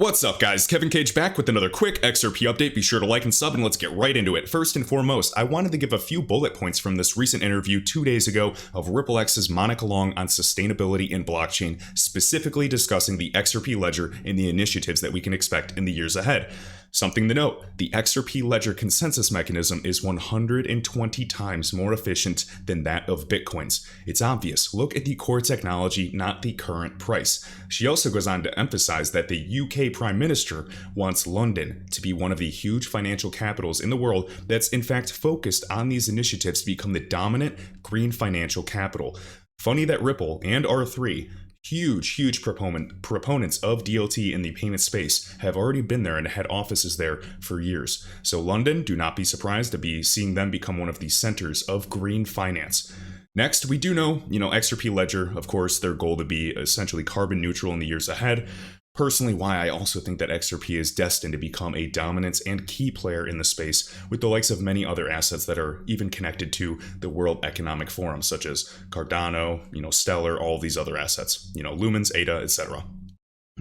What's up guys, kevincage back with another quick XRP update. Be sure to like and sub and let's get right into it. First and foremost, I wanted to give a few bullet points from this recent interview 2 days ago of RippleX's Monica Long on sustainability in blockchain, specifically discussing the XRP ledger and the initiatives that we can expect in the years ahead. Something to note, the XRP ledger consensus mechanism is 120 times more efficient than that of Bitcoin's. It's obvious. Look at the core technology, not the current price. She also goes on to emphasize that the UK Prime Minister wants London to be one of the huge financial capitals in the world that's in fact focused on these initiatives to become the dominant green financial capital. Funny that Ripple and R3, huge proponents of DLT in the payment space, have already been there and had offices there for years. So London, do not be surprised to be seeing them become one of the centers of green finance. Next, we do know, XRP Ledger, of course, their goal to be essentially carbon neutral in the years ahead. Personally, why I also think that XRP is destined to become a dominant and key player in the space with the likes of many other assets that are even connected to the World Economic Forum, such as Cardano, Stellar, all these other assets, Lumens, ADA, etc.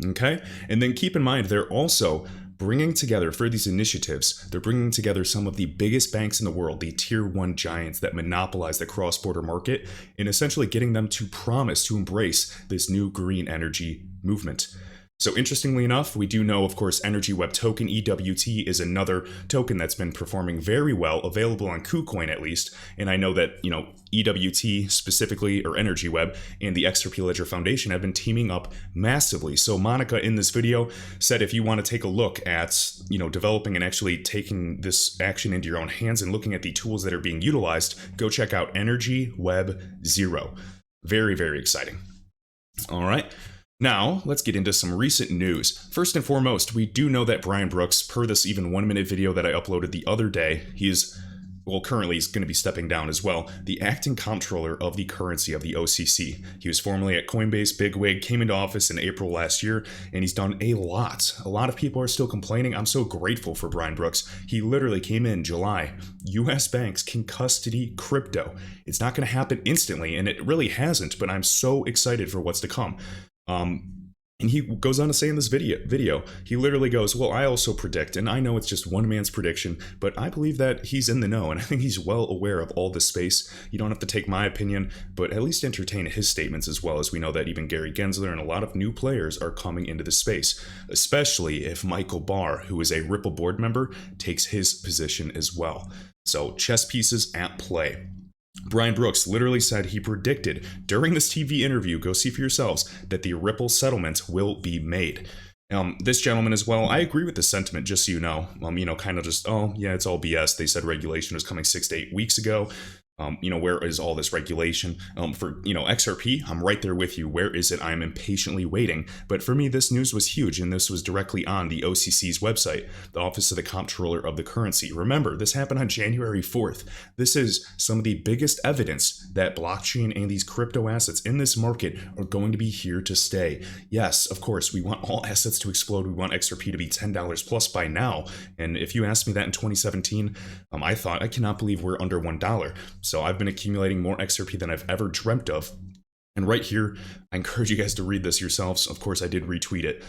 Okay, and then keep in mind, they're also bringing together, for these initiatives, they're bringing together some of the biggest banks in the world, the tier 1 giants that monopolize the cross-border market, and essentially getting them to promise to embrace this new green energy movement. So interestingly enough, we do know, of course, Energy Web token, EWT, is another token that's been performing very well, available on KuCoin at least. And I know that, EWT specifically, or Energy Web, and the XRP Ledger Foundation have been teaming up massively. So Monica in this video said if you want to take a look at, developing and actually taking this action into your own hands and looking at the tools that are being utilized, go check out Energy Web 0. Very, very exciting. All right. Now, let's get into some recent news. First and foremost, we do know that Brian Brooks, per this even 1-minute video that I uploaded the other day, currently he's going to be stepping down as well, the acting comptroller of the currency of the OCC. He was formerly at Coinbase, bigwig, came into office in April last year, and he's done a lot. A lot of people are still complaining. I'm so grateful for Brian Brooks. He literally came in July. US banks can custody crypto. It's not going to happen instantly, and it really hasn't, but I'm so excited for what's to come. And he goes on to say in this video, he literally goes, well, I also predict, and I know it's just one man's prediction, but I believe that he's in the know, and I think he's well aware of all this space. You don't have to take my opinion, but at least entertain his statements, as well as we know that even Gary Gensler and a lot of new players are coming into the space, especially if Michael Barr, who is a Ripple board member, takes his position as well. So chess pieces at play. Brian Brooks literally said he predicted during this TV interview, go see for yourselves, that the Ripple settlement will be made. This gentleman as well, I agree with the sentiment, just so you know, kind of just, oh yeah, it's all BS. They said regulation was coming 6 to 8 weeks ago. Where is all this regulation? For, XRP, I'm right there with you. Where is it? I am impatiently waiting. But for me, this news was huge, and this was directly on the OCC's website, the Office of the Comptroller of the Currency. Remember, this happened on January 4th. This is some of the biggest evidence that blockchain and these crypto assets in this market are going to be here to stay. Yes, of course, we want all assets to explode. We want XRP to be $10 plus by now. And if you asked me that in 2017, I thought, I cannot believe we're under $1. So I've been accumulating more XRP than I've ever dreamt of. And right here, I encourage you guys to read this yourselves. Of course, I did retweet it.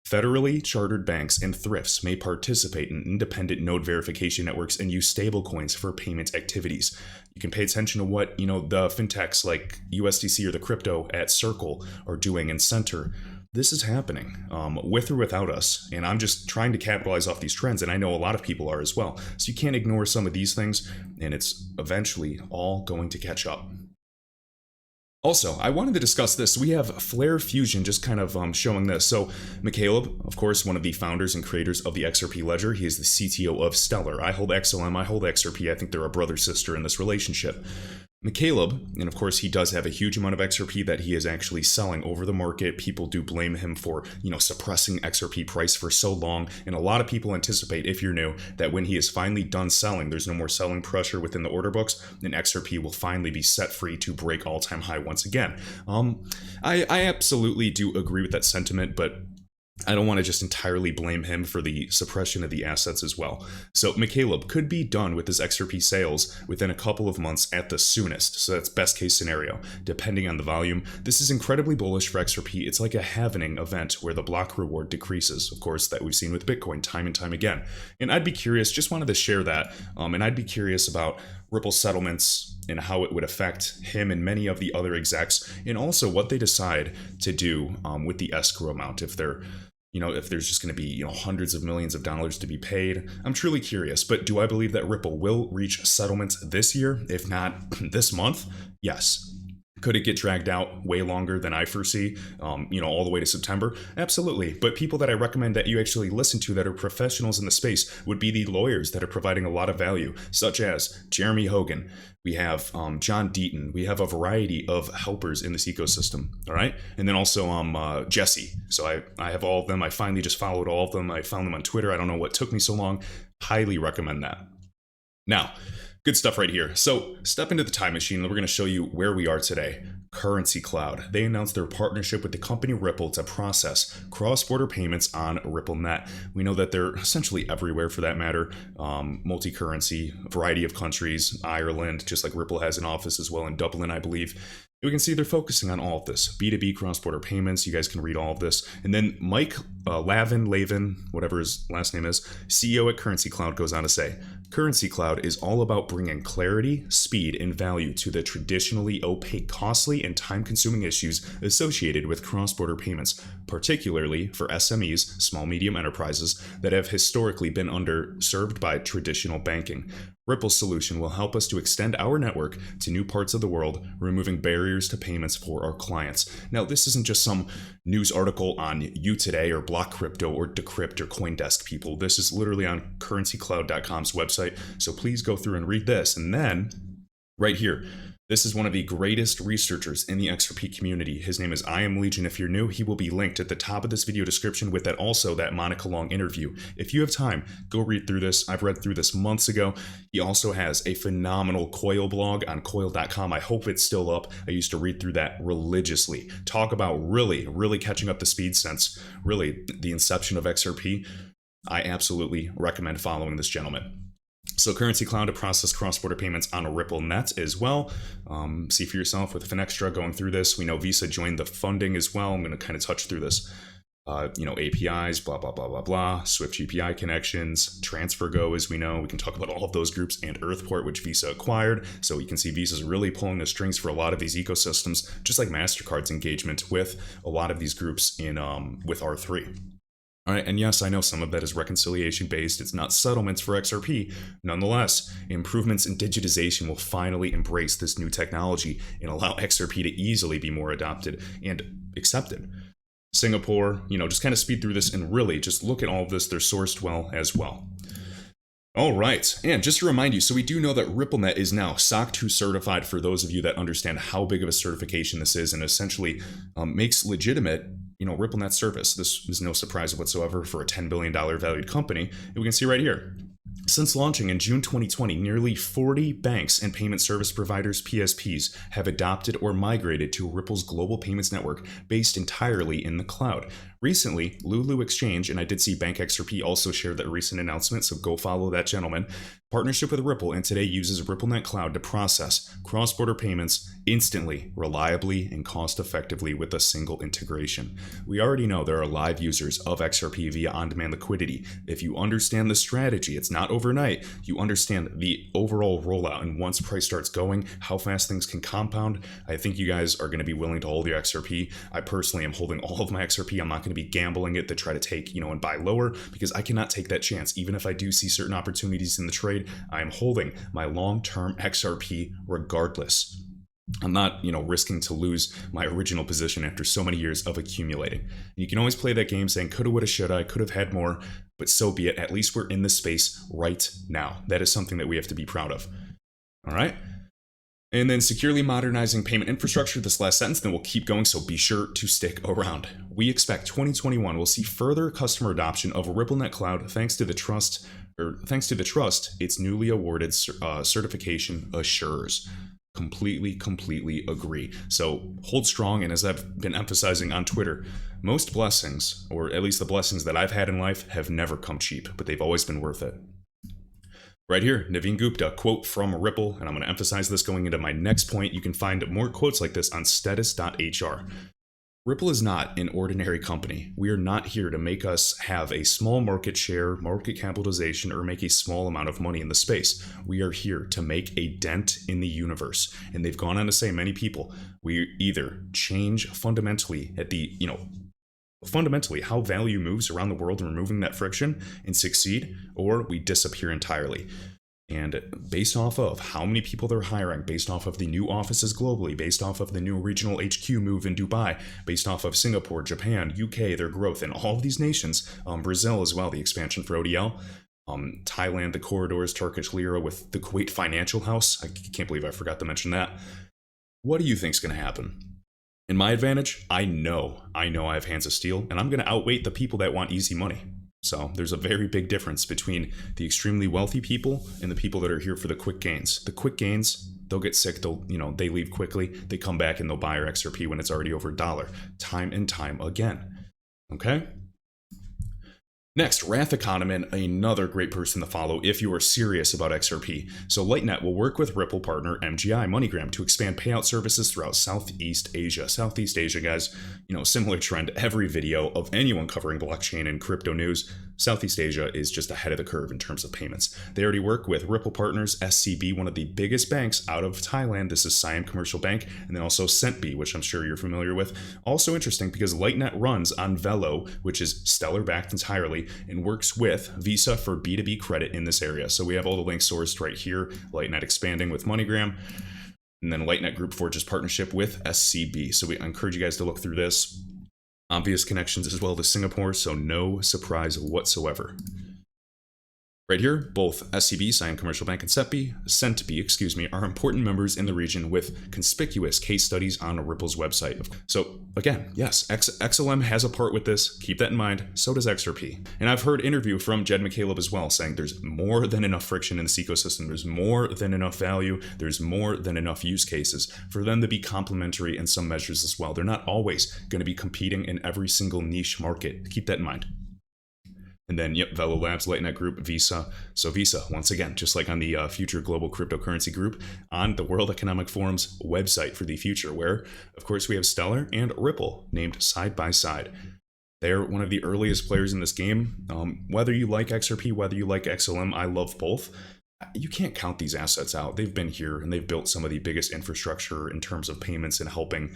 Federally chartered banks and thrifts may participate in independent node verification networks and use stablecoins for payment activities. You can pay attention to what, the fintechs like USDC or the crypto at Circle are doing in Center. This is happening, with or without us, and I'm just trying to capitalize off these trends, and I know a lot of people are as well. So you can't ignore some of these things, and it's eventually all going to catch up. Also, I wanted to discuss this. We have Flare Fusion just kind of showing this. So 𝘾𝘼𝙉𝙏, of course, one of the founders and creators of the XRP Ledger. He is the CTO of Stellar. I hold XLM, I hold XRP. I think they're a brother-sister in this relationship. 𝘾𝘼𝙉𝙏, and of course he does have a huge amount of XRP that he is actually selling over the market. People do blame him for, suppressing XRP price for so long, and a lot of people anticipate, if you're new, that when he is finally done selling, there's no more selling pressure within the order books, and XRP will finally be set free to break all-time high once again. I absolutely do agree with that sentiment, but I don't want to just entirely blame him for the suppression of the assets as well. So 𝘾𝘼𝙉 could be done with his XRP sales within a couple of months at the soonest. So that's best case scenario, depending on the volume. This is incredibly bullish for XRP. It's like a halvening event where the block reward decreases, of course, that we've seen with Bitcoin time and time again. And I'd be curious, just wanted to share that, and I'd be curious about Ripple settlements and how it would affect him and many of the other execs, and also what they decide to do with the escrow amount. If they're if there's just going to be, hundreds of millions of dollars to be paid. I'm truly curious, but do I believe that Ripple will reach settlements this year, if not this month? Yes. Could it get dragged out way longer than I foresee, all the way to September? Absolutely. But people that I recommend that you actually listen to that are professionals in the space would be the lawyers that are providing a lot of value, such as Jeremy Hogan. We have John Deaton. We have a variety of helpers in this ecosystem, all right? And then also Jesse. So I have all of them. I finally just followed all of them. I found them on Twitter. I don't know what took me so long. Highly recommend that. Now, good stuff right here. So step into the time machine and we're going to show you where we are today. Currency Cloud. They announced their partnership with the company Ripple to process cross-border payments on RippleNet. We know that they're essentially everywhere for that matter. Multi-currency, variety of countries, Ireland, just like Ripple has an office as well in Dublin, I believe. We can see they're focusing on all of this. B2B cross-border payments, you guys can read all of this. And then Mike Lavin, whatever his last name is, CEO at Currency Cloud, goes on to say, Currency Cloud is all about bringing clarity, speed, and value to the traditionally opaque, costly, and time-consuming issues associated with cross-border payments, particularly for SMEs, small medium enterprises, that have historically been underserved by traditional banking. Ripple's solution will help us to extend our network to new parts of the world, removing barriers to payments for our clients. Now, this isn't just some news article on You Today or Block Crypto or Decrypt or CoinDesk, people. This is literally on currencycloud.com's website, so please go through and read this. And then, right here, this is one of the greatest researchers in the XRP community. His name is 𝘾𝘼𝙉𝙏. If you're new, he will be linked at the top of this video description with that Monica Long interview. If you have time, go read through this. I've read through this months ago. He also has a phenomenal Coil blog on coil.com. I hope it's still up. I used to read through that religiously. Talk about really catching up the speed since really the inception of XRP. I absolutely recommend following this gentleman. So Currency Cloud to process cross-border payments on a RippleNet as well. See for yourself with Finextra going through this. We know Visa joined the funding as well. I'm going to kind of touch through this. APIs, blah, blah, blah, blah, blah. Swift GPI connections, TransferGo, as we know. We can talk about all of those groups and Earthport, which Visa acquired. So you can see Visa's really pulling the strings for a lot of these ecosystems, just like MasterCard's engagement with a lot of these groups in with R3. All right, and yes, I know some of that is reconciliation-based. It's not settlements for XRP. Nonetheless, improvements in digitization will finally embrace this new technology and allow XRP to easily be more adopted and accepted. Singapore, just kind of speed through this and really just look at all of this. They're sourced well as well. All right, and just to remind you, so we do know that RippleNet is now SOC 2 certified for those of you that understand how big of a certification this is and essentially makes legitimate RippleNet service. This is no surprise whatsoever for a $10 billion valued company. And we can see right here. Since launching in June 2020, nearly 40 banks and payment service providers, PSPs, have adopted or migrated to Ripple's global payments network based entirely in the cloud. Recently, Lulu Exchange, and I did see BankXRP also shared that recent announcement, so go follow that gentleman, partnership with Ripple, and today uses RippleNet Cloud to process cross-border payments instantly, reliably, and cost-effectively with a single integration. We already know there are live users of XRP via on-demand liquidity. If you understand the strategy, it's not overnight. You understand the overall rollout, and once price starts going, how fast things can compound. I think you guys are going to be willing to hold your XRP. I personally am holding all of my XRP. I'm not going to be gambling it to try to take, and buy lower, because I cannot take that chance. Even if I do see certain opportunities in the trade, I am holding my long-term XRP regardless. I'm not, risking to lose my original position after so many years of accumulating. You can always play that game saying, coulda, woulda, shoulda, I could have had more, but so be it. At least we're in this space right now. That is something that we have to be proud of. All right. And then securely modernizing payment infrastructure, this last sentence, then we'll keep going, so be sure to stick around. We expect 2021 will see further customer adoption of RippleNet Cloud thanks to the trust its newly awarded certification assures. Completely agree. So hold strong, and as I've been emphasizing on Twitter, most blessings, or at least the blessings that I've had in life, have never come cheap, but they've always been worth it. Right here, Naveen Gupta, quote from Ripple, and I'm going to emphasize this going into my next point. You can find more quotes like this on status.hr. Ripple is not an ordinary company. We are not here to make us have a small market share, market capitalization, or make a small amount of money in the space. We are here to make a dent in the universe. And they've gone on to say, many people, we either change fundamentally at the, fundamentally how value moves around the world and removing that friction and succeed, or we disappear entirely. And based off of how many people they're hiring, based off of the new offices globally, based off of the new regional HQ move in Dubai, based off of Singapore, Japan, UK, their growth in all of these nations, Brazil as well, the expansion for ODL, Thailand, the corridors, Turkish lira with the Kuwait financial house. I can't believe I forgot to mention that. What do you think's going to happen? In my advantage, I know I have hands of steel, and I'm going to outweight the people that want easy money. So there's a very big difference between the extremely wealthy people and the people that are here for the quick gains. The quick gains, they'll get sick, they leave quickly, they come back and they'll buy your XRP when it's already over $1, time and time again. Okay? Next, Wrath Economan, another great person to follow if you are serious about XRP. So Lightnet will work with Ripple partner MGI MoneyGram to expand payout services throughout Southeast Asia. Southeast Asia, guys, similar trend. Every video of anyone covering blockchain and crypto news, Southeast Asia is just ahead of the curve in terms of payments. They already work with Ripple partners, SCB, one of the biggest banks out of Thailand. This is Siam Commercial Bank, and then also Centbee, which I'm sure you're familiar with. Also interesting because Lightnet runs on Velo, which is Stellar backed entirely, and works with Visa for B2B credit in this area. So we have all the links sourced right here. Lightnet expanding with MoneyGram, and then Lightnet Group forges partnership with SCB. So I encourage you guys to look through this. Obvious connections as well to Singapore, so no surprise whatsoever. Right here, both SCB, Siam Commercial Bank, and Centbee, are important members in the region with conspicuous case studies on Ripple's website. So again, yes, XLM has a part with this. Keep that in mind. So does XRP. And I've heard interview from Jed McCaleb as well, saying there's more than enough friction in this ecosystem. There's more than enough value. There's more than enough use cases for them to be complementary in some measures as well. They're not always going to be competing in every single niche market. Keep that in mind. And then, Velo Labs, Lightnet Group, Visa. So Visa, once again, just like on the Future Global Cryptocurrency Group, on the World Economic Forum's website for the future, where, of course, we have Stellar and Ripple named side by side. They're one of the earliest players in this game. Whether you like XRP, whether you like XLM, I love both. You can't count these assets out. They've been here, and they've built some of the biggest infrastructure in terms of payments and helping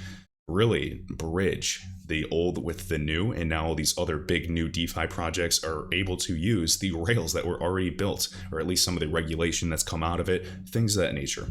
really bridge the old with the new, and now all these other big new DeFi projects are able to use the rails that were already built, or at least some of the regulation that's come out of it, things of that nature.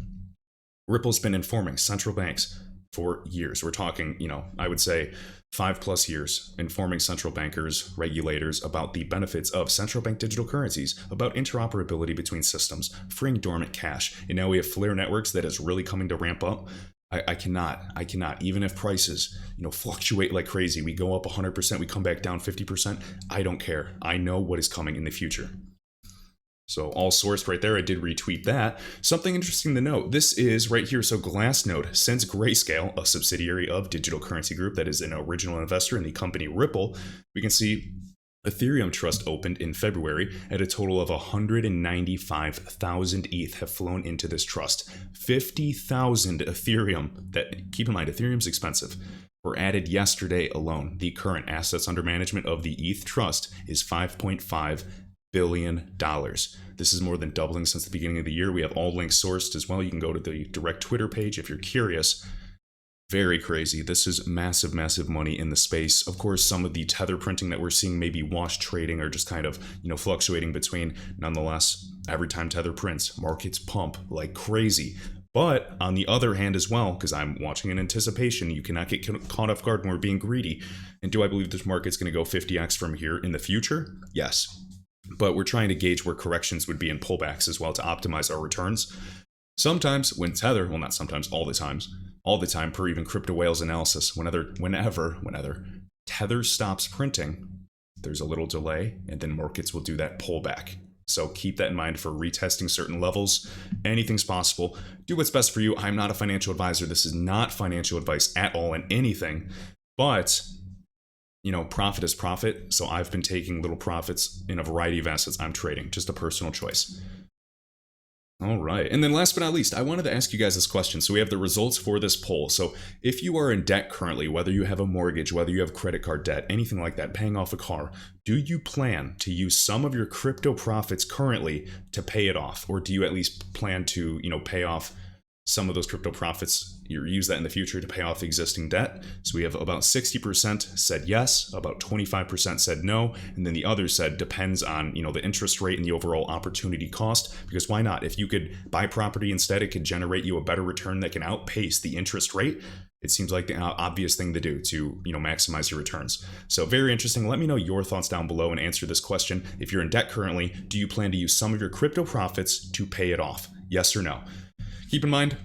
Ripple's been informing central banks for years. We're talking, I would say 5+ years, informing central bankers, regulators about the benefits of central bank digital currencies, about interoperability between systems, freeing dormant cash. And now we have Flare networks that is really coming to ramp up. I cannot, even if prices, fluctuate like crazy, we go up 100%, we come back down 50%, I don't care. I know what is coming in the future. So all sourced right there, I did retweet that. Something interesting to note, this is right here, so Glassnode, since Grayscale, a subsidiary of Digital Currency Group that is an original investor in the company Ripple, we can see Ethereum Trust opened in February at a total of 195,000 ETH have flown into this trust. 50,000 Ethereum, that keep in mind, Ethereum's expensive, were added yesterday alone. The current assets under management of the ETH Trust is $5.5 billion. This is more than doubling since the beginning of the year. We have all links sourced as well. You can go to the direct Twitter page if you're curious. Very crazy. This is massive, massive money in the space. Of course, some of the tether printing that we're seeing may be wash trading or just kind of, fluctuating between. Nonetheless, every time tether prints, markets pump like crazy. But on the other hand as well, because I'm watching in anticipation, you cannot get caught off guard when we're being greedy. And do I believe this market's going to go 50x from here in the future? Yes. But we're trying to gauge where corrections would be in pullbacks as well to optimize our returns. Sometimes when tether, well, not sometimes, all the time per even Crypto Whale's analysis, whenever tether stops printing, there's a little delay, and then markets will do that pullback. So keep that in mind for retesting certain levels. Anything's possible. Do what's best for you. I'm not a financial advisor. This is not financial advice at all in anything. But, you know, profit is profit. So I've been taking little profits in a variety of assets I'm trading. Just a personal choice. All right. And then last but not least, I wanted to ask you guys this question. So we have the results for this poll. So if you are in debt currently, whether you have a mortgage, whether you have credit card debt, anything like that, paying off a car, do you plan to use some of your crypto profits currently to pay it off? Or do you at least plan to, you know, pay off some of those crypto profits, you use that in the future to pay off existing debt? So we have about 60% said yes, about 25% said no, and then the others said depends on, you know, the interest rate and the overall opportunity cost, because why not? If you could buy property instead, it could generate you a better return that can outpace the interest rate. It seems like the obvious thing to do to, you know, maximize your returns. So very interesting. Let me know your thoughts down below and answer this question. If you're in debt currently, do you plan to use some of your crypto profits to pay it off? Yes or no? Keep in mind,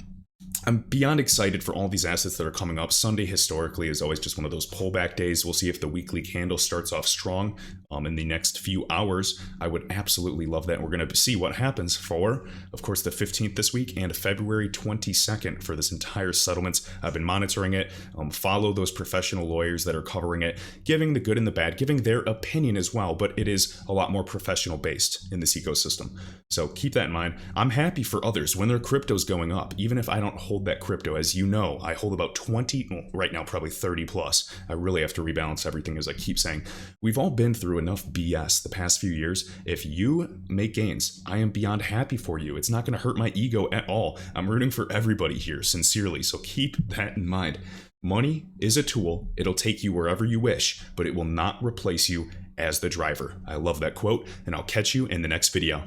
I'm beyond excited for all these assets that are coming up. Sunday historically is always just one of those pullback days. We'll see if the weekly candle starts off strong in the next few hours. I would absolutely love that. We're going to see what happens for, of course, the 15th this week and February 22nd for this entire settlements. I've been monitoring it. Follow those professional lawyers that are covering it, giving the good and the bad, giving their opinion as well, but it is a lot more professional based in this ecosystem. So keep that in mind. I'm happy for others when their crypto's going up, even if I don't hold that crypto. As you know, I hold about 20, well, right now probably 30 plus. I really have to rebalance everything, as I keep saying. We've all been through enough BS the past few years. If you make gains, I am beyond happy for you. It's not going to hurt my ego at all. I'm rooting for everybody here, sincerely. So keep that in mind. Money is a tool. It'll take you wherever you wish, but it will not replace you as the driver. I love that quote, and I'll catch you in the next video.